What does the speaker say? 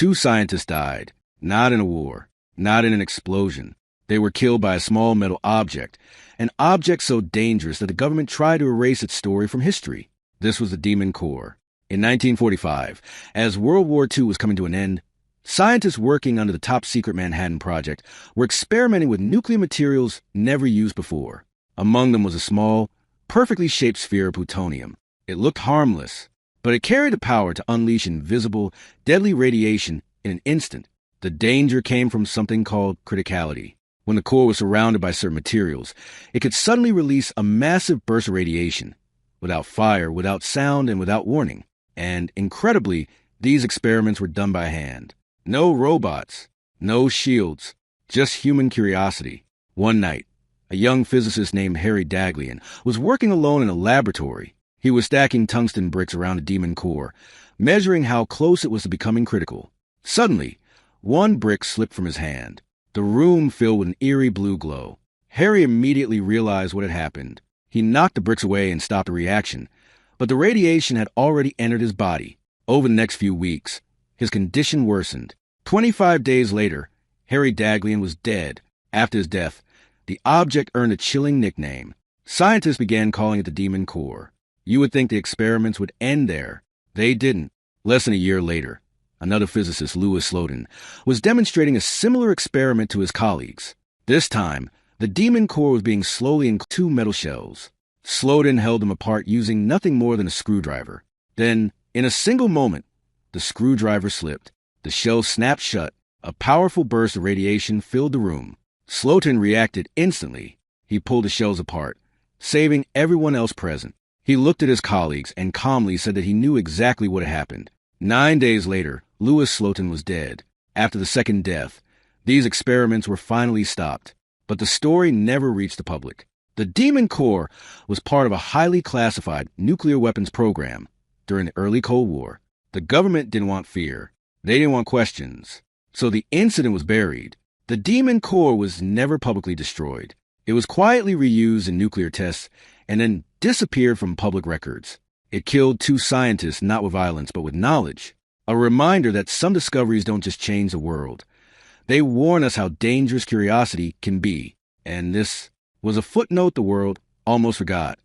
2 scientists died, not in a war, not in an explosion. They were killed by a small metal object, an object so dangerous that the government tried to erase its story from history. This was the Demon Core. In 1945, as World War II was coming to an end, scientists working under the top-secret Manhattan Project were experimenting with nuclear materials never used before. Among them was a small, perfectly shaped sphere of plutonium. It looked harmless, but it carried the power to unleash invisible, deadly radiation in an instant. The danger came from something called criticality. When the core was surrounded by certain materials, it could suddenly release a massive burst of radiation, without fire, without sound, and without warning. And, incredibly, these experiments were done by hand. No robots, no shields, just human curiosity. One night, a young physicist named Harry Daghlian was working alone in a laboratory. He was stacking tungsten bricks around the Demon Core, measuring how close it was to becoming critical. Suddenly, one brick slipped from his hand. The room filled with an eerie blue glow. Harry immediately realized what had happened. He knocked the bricks away and stopped the reaction, but the radiation had already entered his body. Over the next few weeks, his condition worsened. 25 days later, Harry Daghlian was dead. After his death, the object earned a chilling nickname. Scientists began calling it the Demon Core. You would think the experiments would end there. They didn't. Less than a year later, another physicist, Louis Slotin, was demonstrating a similar experiment to his colleagues. This time, the Demon Core was being slowly in 2 metal shells. Slotin held them apart using nothing more than a screwdriver. Then, in a single moment, the screwdriver slipped. The shell snapped shut. A powerful burst of radiation filled the room. Slotin reacted instantly. He pulled the shells apart, saving everyone else present. He looked at his colleagues and calmly said that he knew exactly what had happened. 9 days later, Louis Slotin was dead. After the second death, these experiments were finally stopped. But the story never reached the public. The Demon Core was part of a highly classified nuclear weapons program during the early Cold War. The government didn't want fear. They didn't want questions. So the incident was buried. The Demon Core was never publicly destroyed. It was quietly reused in nuclear tests and then disappeared from public records. It killed 2 scientists not with violence but with knowledge. A reminder that some discoveries don't just change the world. They warn us how dangerous curiosity can be. And this was a footnote the world almost forgot.